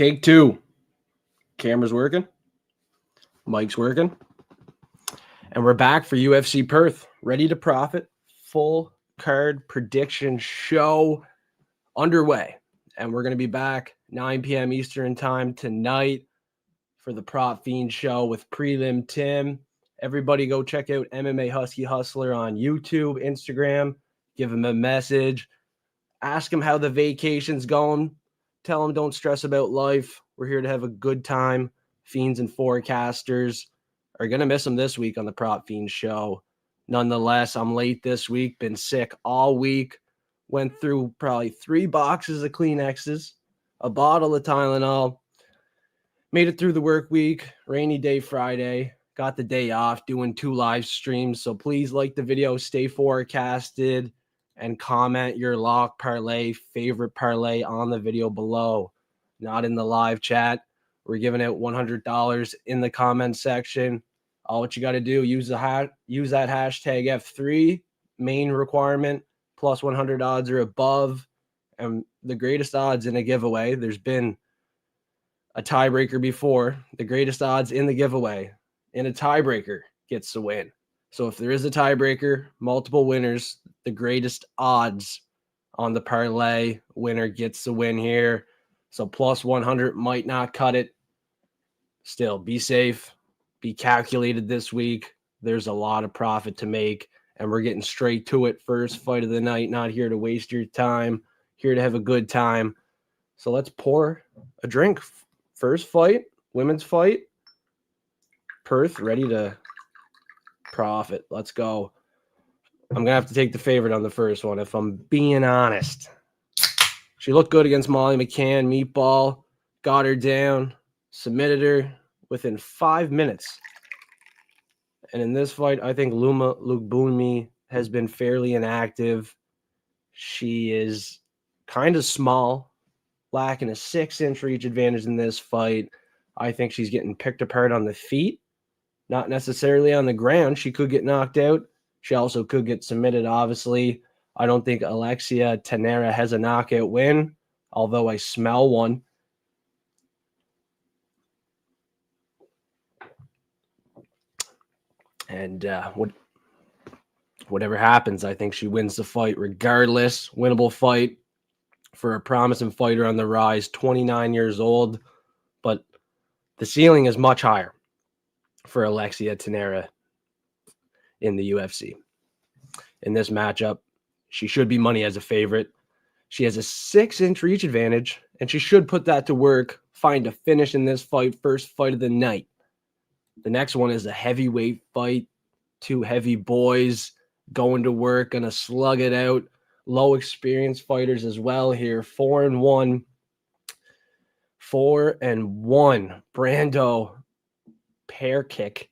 Take two. Camera's working. Mic's working. And we're back for UFC Perth. Ready to profit. Full card prediction show underway. And we're going to be back 9 p.m. Eastern time tonight for the Prop Fiend show with Prelim Tim. Everybody go check out MMA Husky Hustler on YouTube, Instagram. Give him a message. Ask him how the vacation's going. Tell him don't stress about life. We're here to have a good time. Fiends and forecasters are going to miss him this week on the Prop Fiend show. Nonetheless, I'm late this week. Been sick all week. Went through probably 3 boxes of Kleenexes, a bottle of Tylenol. Made it through the work week. Rainy day Friday. Got the day off doing 2 live streams. So please like the video. Stay forecasted. And comment your lock parlay, favorite parlay on the video below, not in the live chat. We're giving out $100 in the comment section. All what you got to do, use that hashtag F3, main requirement, plus 100 odds or above. And the greatest odds in a giveaway, there's been a tiebreaker before. The greatest odds in the giveaway in a tiebreaker gets the win. So if there is a tiebreaker, multiple winners, the greatest odds on the parlay winner gets the win here. So plus 100 might not cut it. Still, be safe, be calculated this week. There's a lot of profit to make, and we're getting straight to it. First fight of the night, not here to waste your time, here to have a good time. So let's pour a drink. First fight, women's fight. Perth, ready to profit. Let's go. I'm going to have to take the favorite on the first one, if I'm being honest. She looked good against Molly McCann. Meatball got her down, submitted her within 5 minutes. And in this fight, I think Lookboonmee has been fairly inactive. She is kind of small, lacking a 6-inch reach advantage in this fight. I think she's getting picked apart on the feet, not necessarily on the ground. She could get knocked out. She also could get submitted, obviously. I don't think Alexia Thainara has a knockout win, although I smell one. And whatever happens, I think she wins the fight regardless. Winnable fight for a promising fighter on the rise, 29 years old. But the ceiling is much higher for Alexia Thainara in the UFC. In this matchup, she should be money as a favorite. She has a 6-inch reach advantage, and she should put that to work, find a finish in this fight, first fight of the night. The next one is a heavyweight fight. 2 heavy boys going to work, going to slug it out. Low experience fighters as well here. 4-1. 4-1. Brando Pericic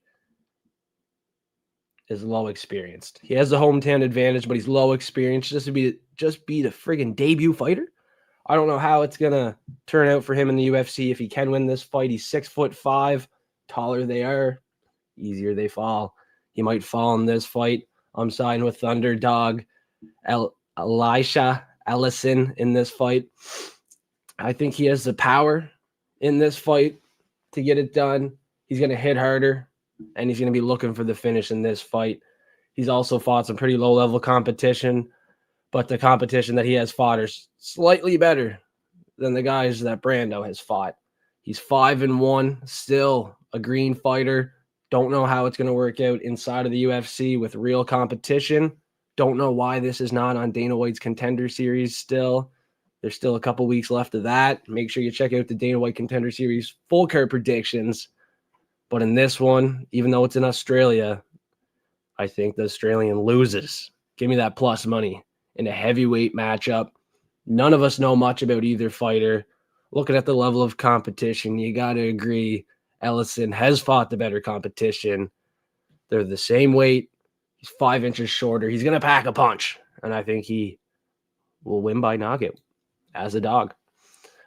is low experienced. He has the hometown advantage, but he's low experienced. Just be the friggin' debut fighter. I don't know how it's gonna turn out for him in the UFC if he can win this fight. He's 6'5". Taller they are, easier they fall. He might fall in this fight. I'm siding with the underdog Elisha Ellison in this fight. I think he has the power in this fight to get it done. He's gonna hit harder, and he's going to be looking for the finish in this fight. He's also fought some pretty low-level competition, but the competition that he has fought is slightly better than the guys that Brando has fought. He's 5-1, still a green fighter. Don't know how it's going to work out inside of the UFC with real competition. Don't know why this is not on Dana White's Contender Series still. There's still a couple weeks left of that. Make sure you check out the Dana White Contender Series full card predictions. But in this one, even though it's in Australia, I think the Australian loses. Give me that plus money in a heavyweight matchup. None of us know much about either fighter. Looking at the level of competition, you got to agree Ellison has fought the better competition. They're the same weight. He's 5 inches shorter. He's going to pack a punch, and I think he will win by knockout as a dog.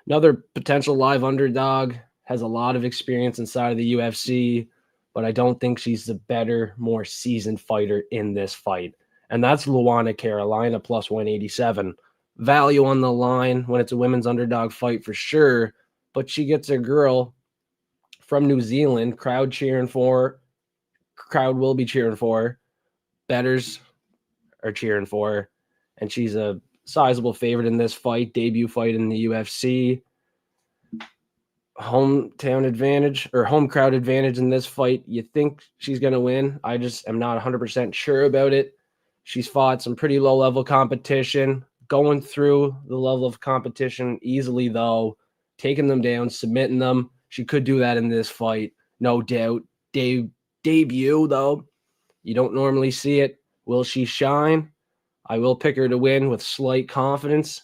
Another potential live underdog. Has a lot of experience inside of the UFC, but I don't think she's the better, more seasoned fighter in this fight. And that's Luana, Carolina, plus 187. Value on the line when it's a women's underdog fight for sure, but she gets a girl from New Zealand, crowd will be cheering for her. Bettors are cheering for her, and she's a sizable favorite in this fight, debut fight in the UFC. Hometown advantage or home crowd advantage in this fight. You think she's going to win. I just am not 100% sure about it. She's fought some pretty low-level competition, going through the level of competition easily, though, taking them down, submitting them. She could do that in this fight, no doubt. Debut, though, you don't normally see it. Will she shine? I will pick her to win with slight confidence,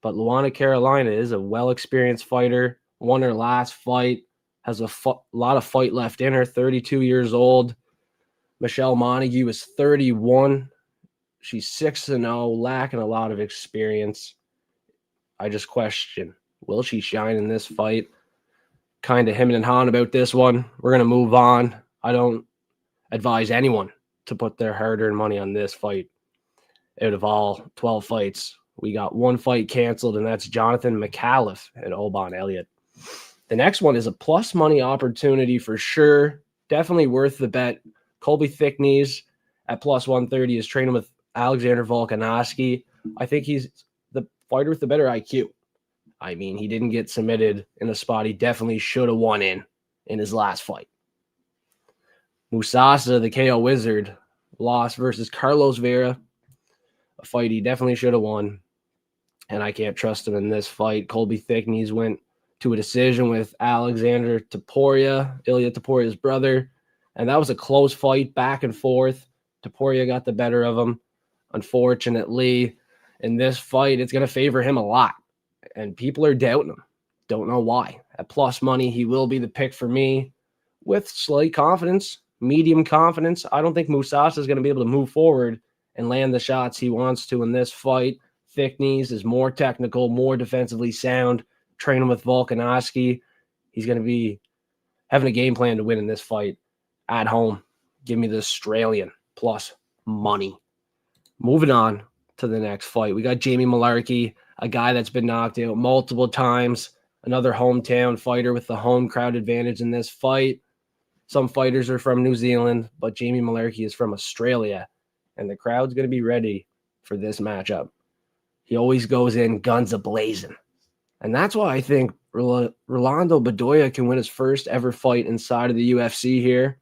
but Luana, Carolina is a well-experienced fighter, won her last fight, has a lot of fight left in her, 32 years old. Michelle Montague is 31. She's 6-0, lacking a lot of experience. I just question, will she shine in this fight? Kind of hemming and hawing about this one. We're going to move on. I don't advise anyone to put their hard-earned money on this fight. Out of all 12 fights, we got one fight canceled, and that's Jonathan McAuliffe and Obon Elliott. The next one is a plus money opportunity for sure. Definitely worth the bet. Colby Thicknesse at plus 130 is training with Alexander Volkanovski. I think he's the fighter with the better IQ. I mean, he didn't get submitted in a spot he definitely should have won in his last fight. Musasa, the KO Wizard, lost versus Carlos Vera, a fight he definitely should have won, and I can't trust him in this fight. Colby Thicknesse went to a decision with Alexander Topuria, Ilya Topuria's brother, and that was a close fight, back and forth. Topuria got the better of him. Unfortunately, in this fight, it's going to favor him a lot, and people are doubting him. Don't know why. At plus money, he will be the pick for me with slight confidence, medium confidence. I don't think Musasa is going to be able to move forward and land the shots he wants to in this fight. Thicknesse is more technical, more defensively sound, training with Volkanovski. He's going to be having a game plan to win in this fight at home. Give me the Australian plus money. Moving on to the next fight. We got Jamie Mullarkey, a guy that's been knocked out multiple times, another hometown fighter with the home crowd advantage in this fight. Some fighters are from New Zealand, but Jamie Mullarkey is from Australia, and the crowd's going to be ready for this matchup. He always goes in guns a-blazing. And that's why I think Rolando Bedoya can win his first ever fight inside of the UFC here.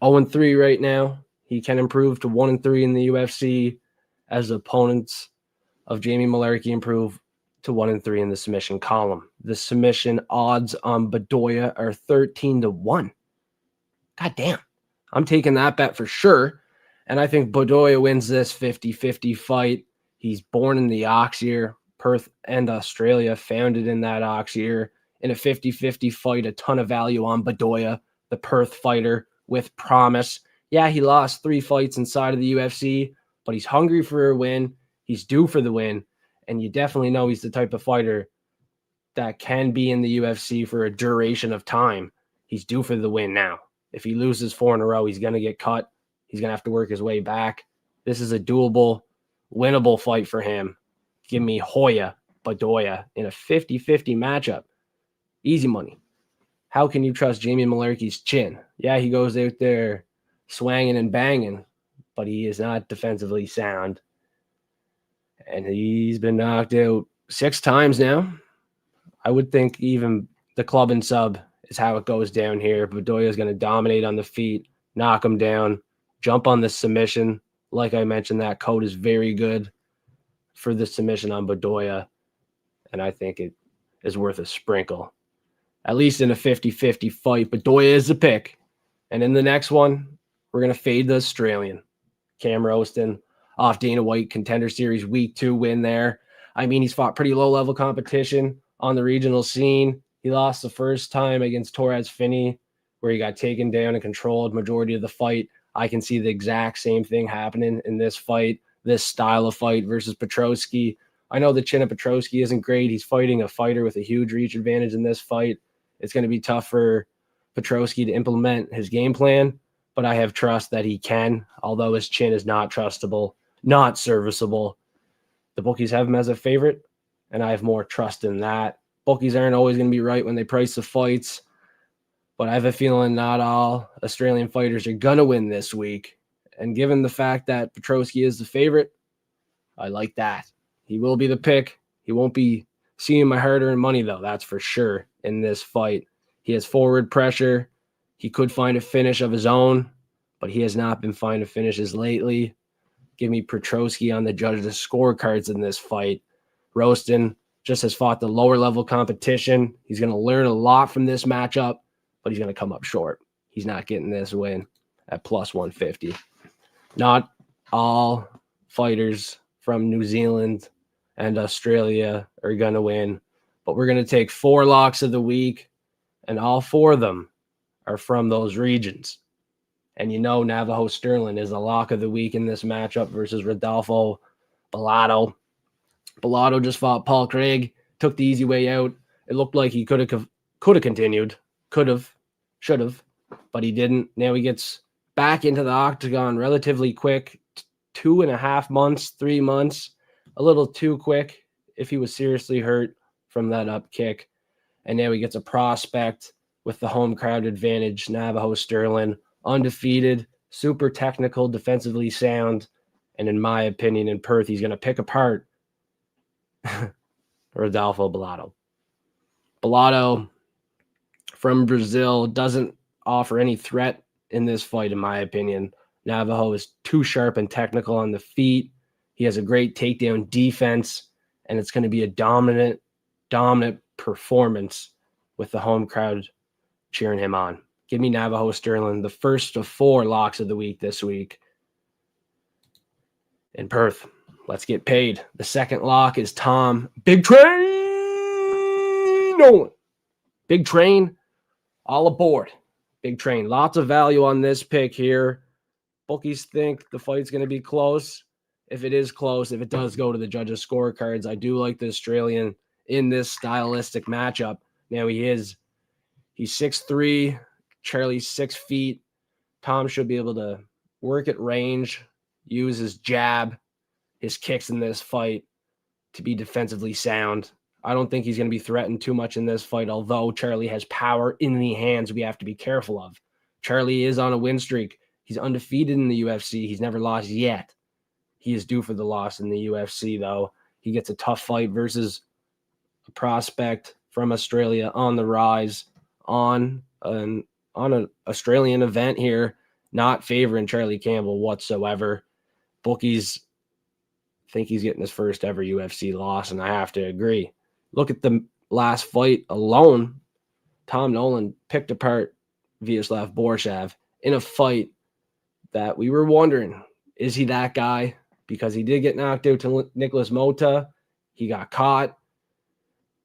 0-3 right now. He can improve to 1-3 in the UFC as opponents of Jamie Mullarkey improve to 1-3 in the submission column. The submission odds on Bedoya are 13-1. God damn. I'm taking that bet for sure. And I think Bedoya wins this 50-50 fight. He's born in the Ox year. Perth and Australia, founded in that Ox year. In a 50-50 fight, a ton of value on Bedoya, the Perth fighter with promise. Yeah, he lost 3 fights inside of the UFC, but he's hungry for a win. He's due for the win. And you definitely know he's the type of fighter that can be in the UFC for a duration of time. He's due for the win now. If he loses 4 in a row, he's going to get cut. He's going to have to work his way back. This is a doable, winnable fight for him. Give me Hoya Bedoya in a 50-50 matchup. Easy money. How can you trust Jamie Mullarkey's chin? Yeah, he goes out there swanging and banging, but he is not defensively sound. And he's been knocked out 6 times now. I would think even the club and sub is how it goes down here. Bedoya is going to dominate on the feet, knock him down, jump on the submission. Like I mentioned, that code is very good for the submission on Bedoya, and I think it is worth a sprinkle. At least in a 50-50 fight, Bedoya is the pick. And in the next one, we're going to fade the Australian. Cam Rowston off Dana White Contender Series Week 2 win there. I mean, he's fought pretty low-level competition on the regional scene. He lost the first time against Torres Finney, where he got taken down and controlled majority of the fight. I can see the exact same thing happening in this fight, this style of fight versus Petroski. I know the chin of Petroski isn't great. He's fighting a fighter with a huge reach advantage in this fight. It's going to be tough for Petroski to implement his game plan, but I have trust that he can, although his chin is not trustable, not serviceable. The bookies have him as a favorite, and I have more trust in that. Bookies aren't always going to be right when they price the fights, but I have a feeling not all Australian fighters are going to win this week. And given the fact that Petroski is the favorite, I like that. He will be the pick. He won't be seeing my hard-earned money, though, that's for sure, in this fight. He has forward pressure. He could find a finish of his own, but he has not been finding finishes lately. Give me Petroski on the judges' scorecards in this fight. Rowston just has fought the lower-level competition. He's going to learn a lot from this matchup, but he's going to come up short. He's not getting this win at plus 150. Not all fighters from New Zealand and Australia are going to win, but we're going to take 4 locks of the week, and all 4 of them are from those regions. And you know Navajo Stirling is a lock of the week in this matchup versus Rodolfo Bellato. Bellato just fought Paul Craig, took the easy way out. It looked like he could have continued, should have, but he didn't. Now he gets back into the octagon relatively quick, 2.5 months, 3 months, a little too quick if he was seriously hurt from that up kick. And now he gets a prospect with the home crowd advantage, Navajo Stirling, undefeated, super technical, defensively sound, and in my opinion, in Perth, he's going to pick apart Rodolfo Bellato. Bellato from Brazil doesn't offer any threat in this fight, in my opinion. Navajo is too sharp and technical on the feet. He has a great takedown defense, and it's going to be a dominant performance with the home crowd cheering him on. Give me Navajo Stirling, the first of 4 locks of the week this week in Perth. Let's get paid. The second lock is Tom Big Train Nolan. Big Train, all aboard. Big Train. Lots of value on this pick here. Bookies think the fight's going to be close. If it is close, if it does go to the judges' scorecards, I do like the Australian in this stylistic matchup. Now he's 6'3", Charlie's 6 feet. Tom should be able to work at range, use his jab, his kicks in this fight to be defensively sound. I don't think he's going to be threatened too much in this fight, although Charlie has power in the hands we have to be careful of. Charlie is on a win streak. He's undefeated in the UFC. He's never lost yet. He is due for the loss in the UFC, though. He gets a tough fight versus a prospect from Australia on the rise, on an Australian event here, not favoring Charlie Campbell whatsoever. Bookies think he's getting his first ever UFC loss, and I have to agree. Look at the last fight alone. Tom Nolan picked apart Vyacheslav Borshev in a fight that we were wondering, is he that guy? Because he did get knocked out to Nicholas Mota. He got caught.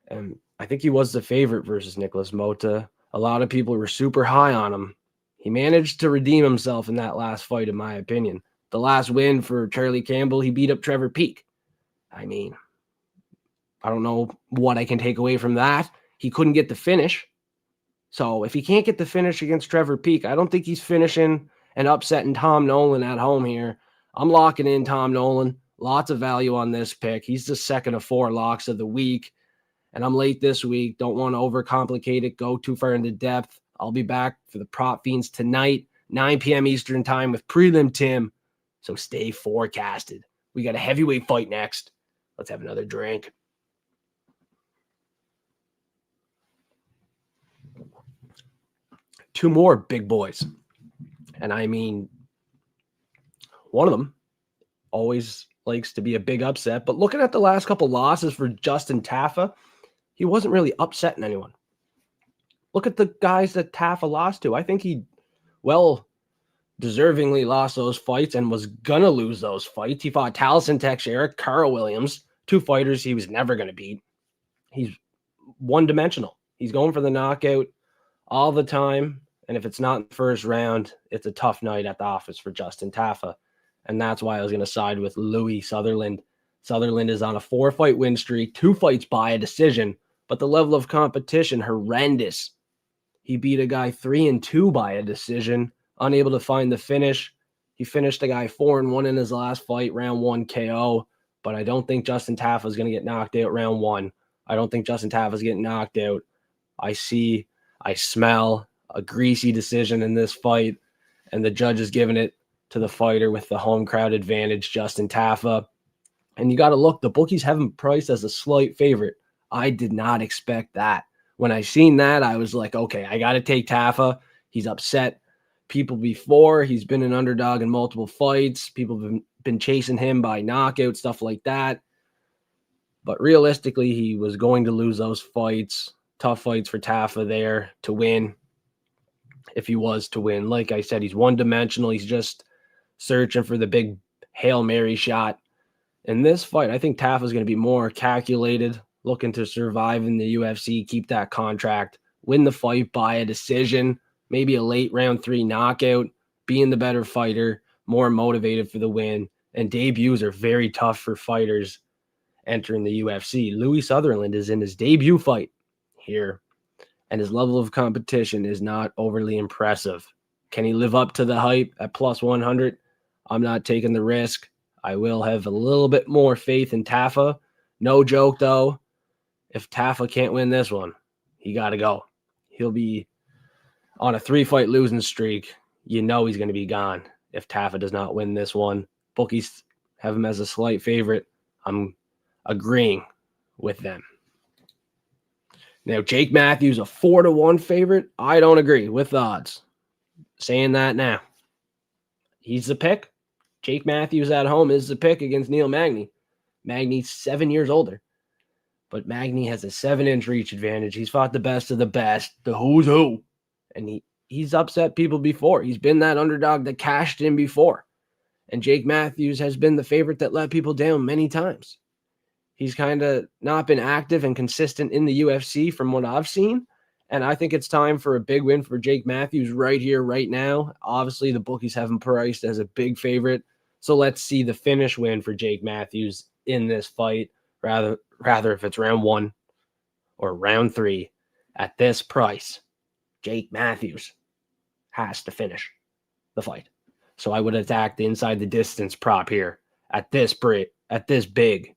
And I think he was the favorite versus Nicholas Mota. A lot of people were super high on him. He managed to redeem himself in that last fight, in my opinion. The last win for Charlie Campbell, he beat up Trevor Peek. I mean, I don't know what I can take away from that. He couldn't get the finish. So if he can't get the finish against Trevor Peek, I don't think he's finishing and upsetting Tom Nolan at home here. I'm locking in Tom Nolan. Lots of value on this pick. He's the second of 4 locks of the week. And I'm late this week. Don't want to overcomplicate it. Go too far into depth. I'll be back for the Prop Fiends tonight, 9 p.m. Eastern time with Prelim Tim. So stay forecasted. We got a heavyweight fight next. Let's have another drink. Two more big boys. And I mean, one of them always likes to be a big upset. But looking at the last couple losses for Justin Tafa, he wasn't really upsetting anyone. Look at the guys that Tafa lost to. I think he, deservingly lost those fights and was going to lose those fights. He fought Taliesin Teixeira, Carl Williams, 2 fighters he was never going to beat. He's one-dimensional. He's going for the knockout all the time. And if it's not in the first round, it's a tough night at the office for Justin Tafa. And that's why I was going to side with Louie Sutherland. Sutherland is on a 4-fight win streak, 2 fights by a decision, but the level of competition, horrendous. He beat a guy 3-2 by a decision, unable to find the finish. He finished a guy 4-1 in his last fight, round 1 KO, but I don't think Justin Tafa is going to get knocked out round 1. I don't think Justin Tafa's getting knocked out. I smell a greasy decision in this fight, and the judge is giving it to the fighter with the home crowd advantage, Justin Tafa. And you got to look, the bookies have him priced as a slight favorite. I did not expect that. When I seen that, I was like, okay, I got to take Tafa. He's upset people before. He's been an underdog in multiple fights. People have been chasing him by knockout, stuff like that. But realistically, he was going to lose those fights. Tough fights for Tafa there to win. If he was to win, like I said, he's one-dimensional. He's just searching for the big Hail Mary shot. In this fight, I think Tafa is going to be more calculated, looking to survive in the UFC, keep that contract, win the fight by a decision, maybe a late round 3 knockout, being the better fighter, more motivated for the win. And debuts are very tough for fighters entering the UFC. Louie Sutherland is in his debut fight here, and his level of competition is not overly impressive. Can he live up to the hype at plus 100? I'm not taking the risk. I will have a little bit more faith in Tafa. No joke, though. If Tafa can't win this one, he got to go. He'll be on a 3-fight losing streak. You know he's going to be gone if Tafa does not win this one. Bookies have him as a slight favorite. I'm agreeing with them. Now, Jake Matthews, a 4-1 favorite. I don't agree with the odds. Saying that now. He's the pick. Jake Matthews at home is the pick against Neil Magny. Magny's 7 years older. But Magny has a 7-inch reach advantage. He's fought the best of the best, the who's who. And he's upset people before. He's been that underdog that cashed in before. And Jake Matthews has been the favorite that let people down many times. He's kind of not been active and consistent in the UFC from what I've seen. And I think it's time for a big win for Jake Matthews right here, right now. Obviously, the bookies have him priced as a big favorite. So let's see the finish win for Jake Matthews in this fight. Rather if it's round 1 or round 3 at this price, Jake Matthews has to finish the fight. So I would attack the inside the distance prop here at this big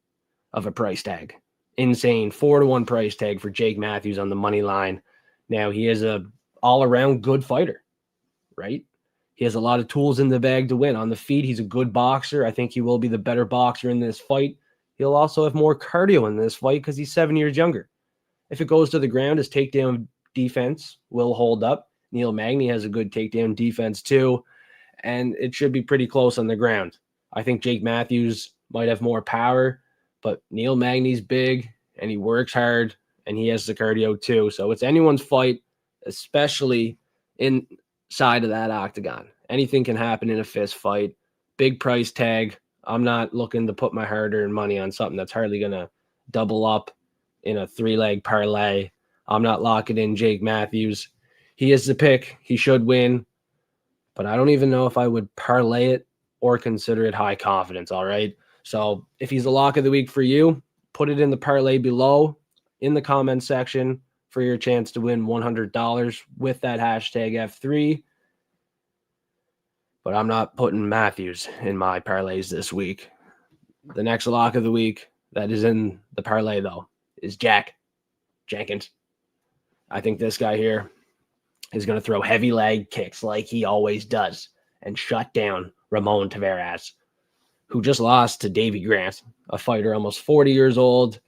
of a price tag. Insane 4-1 price tag for Jake Matthews on the money line. Now he is a all-around good fighter, right? He has a lot of tools in the bag to win. On the feet, he's a good boxer. I think he will be the better boxer in this fight. He'll also have more cardio in this fight because he's 7 years younger. If it goes to the ground, his takedown defense will hold up. Neil Magny has a good takedown defense too, and it should be pretty close on the ground. I think Jake Matthews might have more power, but Neil Magny's big, and he works hard, and he has the cardio too. So it's anyone's fight, especially inside of that octagon. Anything can happen in a fist fight. Big price tag. I'm not looking to put my hard-earned money on something that's hardly going to double up in a 3-leg parlay. I'm not locking in Jake Matthews. He is the pick. He should win. But I don't even know if I would parlay it or consider it high confidence, all right? So if he's a lock of the week for you, put it in the parlay below in the comment section for your chance to win $100 with that hashtag F3. But I'm not putting Matthews in my parlays this week. The next lock of the week that is in the parlay, though, is Jenkins. I think this guy here is going to throw heavy leg kicks like he always does and shut down Ramon Tavares, who just lost to Davy Grant, a fighter almost 40 years old.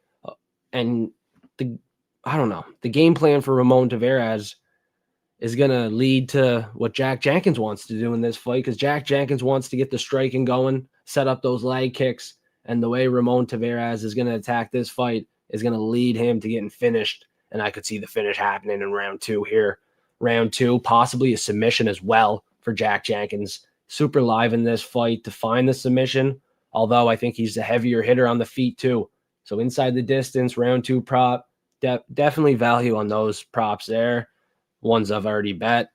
And the game plan for Ramon Tavares is going to lead to what Jack Jenkins wants to do in this fight, because Jack Jenkins wants to get the striking going, set up those leg kicks, and the way Ramon Tavares is going to attack this fight is going to lead him to getting finished, and I could see the finish happening in round 2 here. Round 2, possibly a submission as well for Jack Jenkins. Super live in this fight to find the submission, although I think he's a heavier hitter on the feet too. So inside the distance, round 2 prop, definitely value on those props there. Ones I've already bet.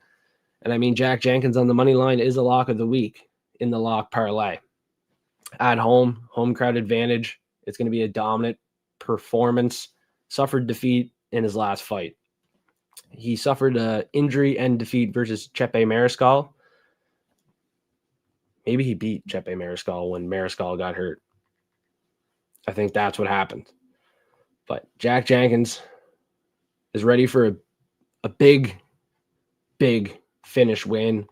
And I mean, Jack Jenkins on the money line is a lock of the week in the lock parlay. At home crowd advantage. It's going to be a dominant performance. Suffered defeat in his last fight. He suffered an injury and defeat versus Chepe Mariscal. Maybe he beat Chepe Mariscal when Mariscal got hurt. I think that's what happened. But Jack Jenkins is ready for a big finish win.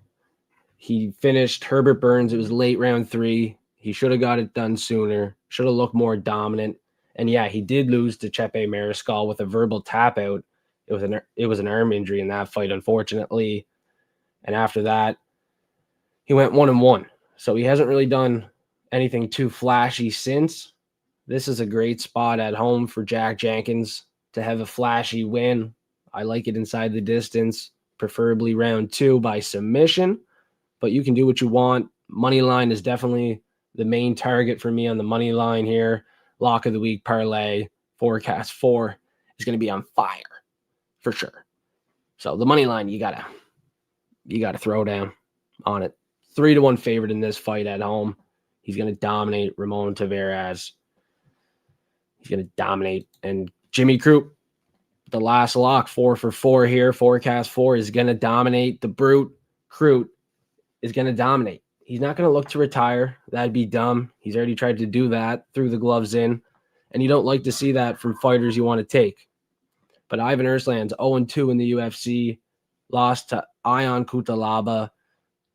He finished Herbert Burns. It was late round 3. He should have got it done sooner. Should have looked more dominant. And yeah, he did lose to Chepe Mariscal with a verbal tap out. It was an arm injury in that fight, unfortunately. And after that, he went 1-1. So he hasn't really done anything too flashy since. This is a great spot at home for Jack Jenkins to have a flashy win. I like it inside the distance, preferably round 2 by submission. But you can do what you want. Money line is definitely the main target for me on the money line here. Lock of the week parlay, forecast 4 is going to be on fire for sure. So the money line, you gotta throw down on it. 3-1 favorite in this fight at home. He's going to dominate Ramon Tavares. He's going to dominate. And Jimmy Crute, the last lock, 4 for 4 here. Forecast 4 is going to dominate. The Brute Crute is going to dominate. He's not going to look to retire. That'd be dumb. He's already tried to do that, threw the gloves in. And you don't like to see that from fighters you want to take. But Ivan Ersland's 0-2 in the UFC. Lost to Ion Cutelaba,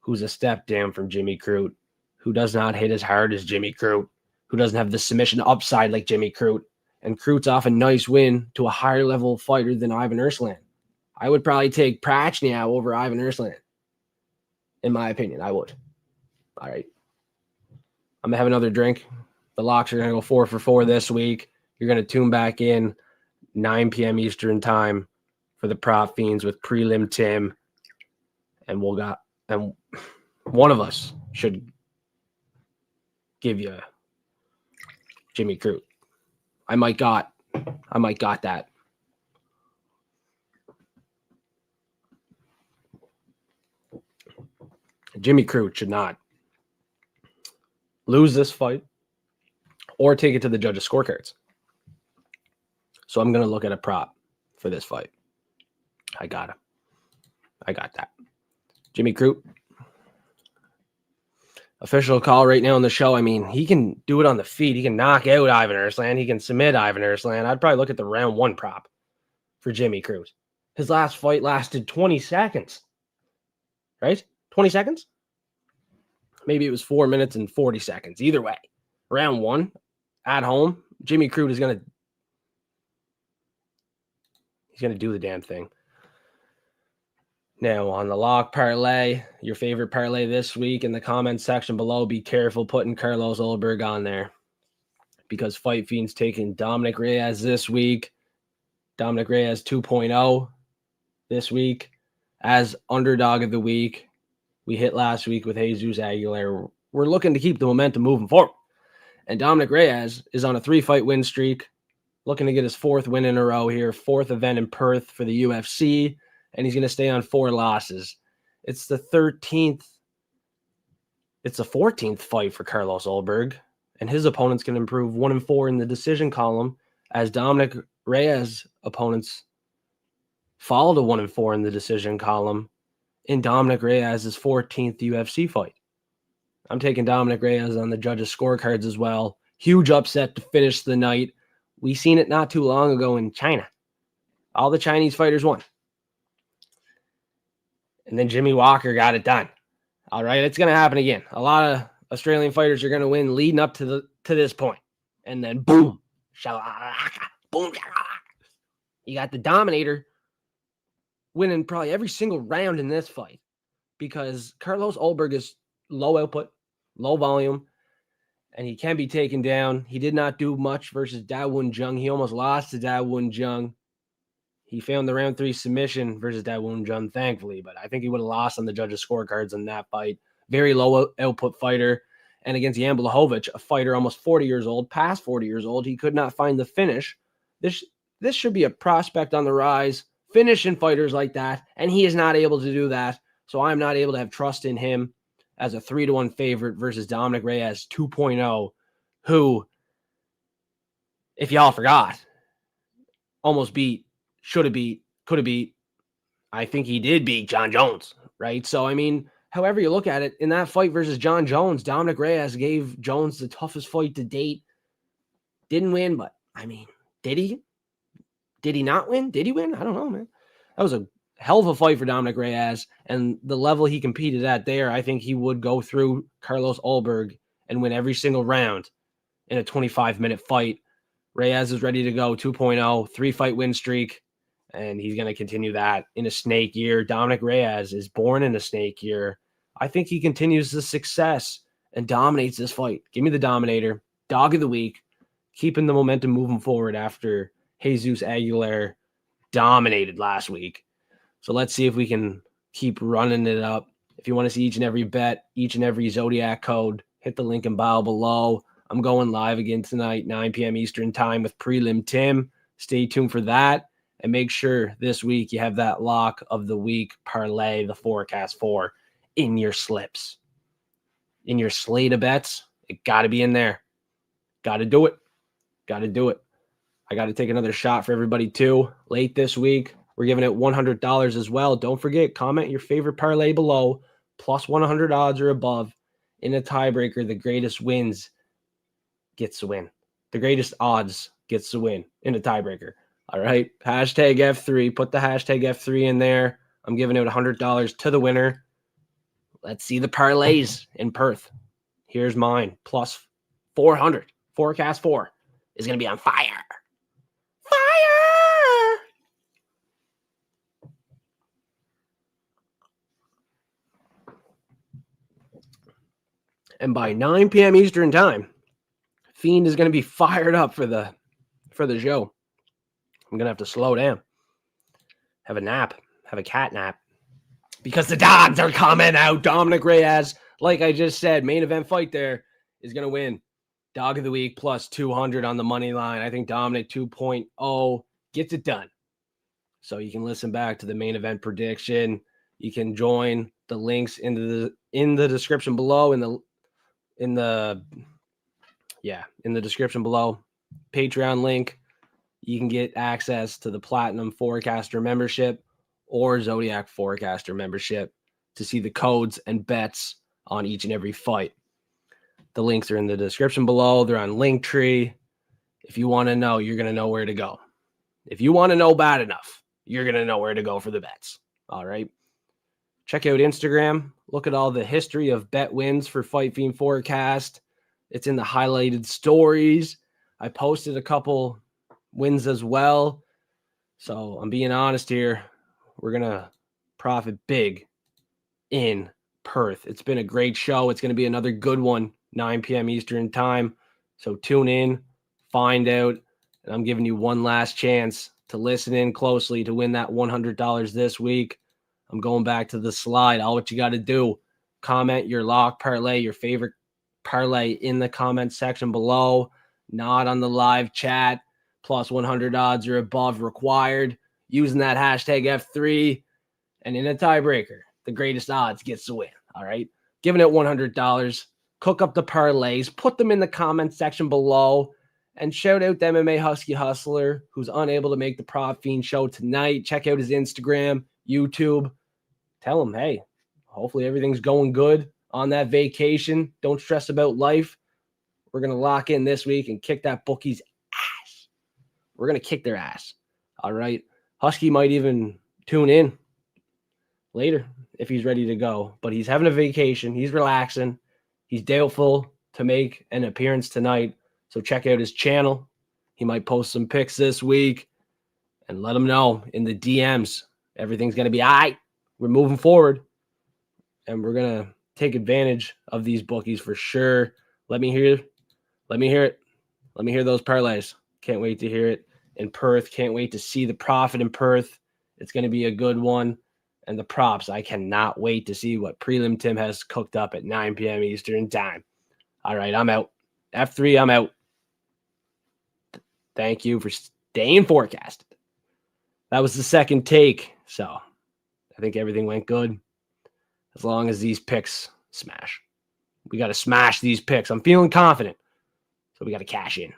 who's a step down from Jimmy Crute, who does not hit as hard as Jimmy Crute, who doesn't have the submission upside like Jimmy Crute. And Crute's off a nice win to a higher level fighter than Ivan Ersland. I would probably take Prachniau over Ivan Ersland. In my opinion, I would. All right. I'm going to have another drink. The locks are going to go 4 for 4 this week. You're going to tune back in 9 p.m. Eastern time for the Prop Fiends with Prelim Tim. And one of us should give you Jimmy Crute. I might got that. Jimmy Crute should not lose this fight or take it to the judges' scorecards. So I'm going to look at a prop for this fight. I got that. Jimmy Crute. Official call right now on the show. I mean, he can do it on the feet. He can knock out Ivan Ersland. He can submit Ivan Ersland. I'd probably look at the round 1 prop for Jimmy Crute. His last fight lasted 20 seconds. Right? 20 seconds? Maybe it was 4 minutes and 40 seconds. Either way, round 1 at home, Jimmy Crute is going to do the damn thing. Now, on the lock parlay, your favorite parlay this week, in the comments section below, be careful putting Carlos Ulberg on there because Fight Fiend's taking Dominic Reyes this week. Dominic Reyes 2.0 this week as underdog of the week. We hit last week with Jesus Aguilar. We're looking to keep the momentum moving forward. And Dominic Reyes is on a 3-fight win streak, looking to get his 4th win in a row here, 4th event in Perth for the UFC. And he's going to stay on 4 losses. It's the 14th fight for Carlos Ulberg, and his opponents can improve 1-4 in the decision column, as Dominic Reyes' opponents fall to 1-4 in the decision column in Dominic Reyes' 14th UFC fight. I'm taking Dominic Reyes on the judges' scorecards as well. Huge upset to finish the night. We seen it not too long ago in China. All the Chinese fighters won. And then Jimmy Walker got it done. All right, it's going to happen again. A lot of Australian fighters are going to win leading up to this point. And then boom. Boom. You got the Dominator winning probably every single round in this fight because Carlos Ulberg is low output, low volume, and he can be taken down. He did not do much versus Dawoon Jung. He almost lost to Dawoon Jung. He found the round 3 submission versus Dawoon Jung, thankfully, but I think he would have lost on the judges' scorecards in that fight. Very low output fighter. And against Jan Blachowicz, a fighter almost 40 years old, past 40 years old, he could not find the finish. This should be a prospect on the rise, finishing fighters like that, and he is not able to do that. So I'm not able to have trust in him as a 3-1 favorite versus Dominic Reyes 2.0, who, if y'all forgot, almost beat, should have beat, could have beat. I think he did beat John Jones, right? So, I mean, however you look at it, in that fight versus John Jones, Dominic Reyes gave Jones the toughest fight to date. Didn't win, but, I mean, did he? Did he not win? Did he win? I don't know, man. That was a hell of a fight for Dominic Reyes. And the level he competed at there, I think he would go through Carlos Ulberg and win every single round in a 25-minute fight. Reyes is ready to go 2.0, 3-fight win streak, and he's going to continue that in a snake year. Dominic Reyes is born in a snake year. I think he continues the success and dominates this fight. Give me the Dominator, dog of the week, keeping the momentum moving forward after Jesus Aguilar dominated last week. So let's see if we can keep running it up. If you want to see each and every bet, each and every Zodiac code, hit the link in bio below. I'm going live again tonight, 9 p.m. Eastern time with Prelim Tim. Stay tuned for that. And make sure this week you have that lock of the week parlay, the forecast for, in your slips. In your slate of bets, it got to be in there. Got to do it. Got to do it. I got to take another shot for everybody too. Late this week, we're giving it $100 as well. Don't forget, comment your favorite parlay below, plus 100 odds or above. In a tiebreaker, the greatest wins gets the win. The greatest odds gets the win in a tiebreaker. All right. Hashtag F3. Put the hashtag F3 in there. I'm giving it $100 to the winner. Let's see the parlays in Perth. Here's mine. Plus 400. Forecast 4 is going to be on fire. Fire! And by 9 p.m. Eastern time, Fiend is going to be fired up for the show. I'm going to have to slow down. Have a nap. Have a cat nap. Because the dogs are coming out. Dominic Reyes, like I just said, main event fight there is going to win. Dog of the week plus 200 on the money line. I think Dominic 2.0 gets it done. So you can listen back to the main event prediction. You can join the links in the description below, in the description below. Patreon link. You can get access to the Platinum Forecaster membership or Zodiac Forecaster membership to see the codes and bets on each and every fight. The links are in the description below. They're on Linktree. If you want to know, you're going to know where to go. If you want to know bad enough, you're going to know where to go for the bets. All right. Check out Instagram. Look at all the history of bet wins for Fight Fiend Forecast. It's in the highlighted stories. I posted a couple wins as well. So I'm being honest here. We're going to profit big in Perth. It's been a great show. It's going to be another good one, 9 p.m. Eastern time. So tune in, find out. And I'm giving you one last chance to listen in closely to win that $100 this week. I'm going back to the slide. All what you got to do, comment your lock parlay, your favorite parlay in the comment section below, not on the live chat. Plus 100 odds or above required using that hashtag F3. And in a tiebreaker, the greatest odds gets the win. All right. Giving it $100. Cook up the parlays. Put them in the comment section below. And shout out the MMA Husky Hustler who's unable to make the Prop Fiend show tonight. Check out his Instagram, YouTube. Tell him, hey, hopefully everything's going good on that vacation. Don't stress about life. We're going to lock in this week and kick that bookie's ass. We're going to kick their ass. All right. Husky might even tune in later if he's ready to go. But he's having a vacation. He's relaxing. He's doubtful to make an appearance tonight. So check out his channel. He might post some pics this week. And let him know in the DMs. Everything's going to be all right. We're moving forward. And we're going to take advantage of these bookies for sure. Let me hear it. Let me hear those parlays. Can't wait to hear it in Perth. Can't wait to see the profit in Perth. It's going to be a good one. And the props, I cannot wait to see what Prelim Tim has cooked up at 9 p.m. Eastern time. All right, I'm out. F3, I'm out. Thank you for staying forecasted. That was the second take. So I think everything went good. As long as these picks smash. We got to smash these picks. I'm feeling confident. So we got to cash in.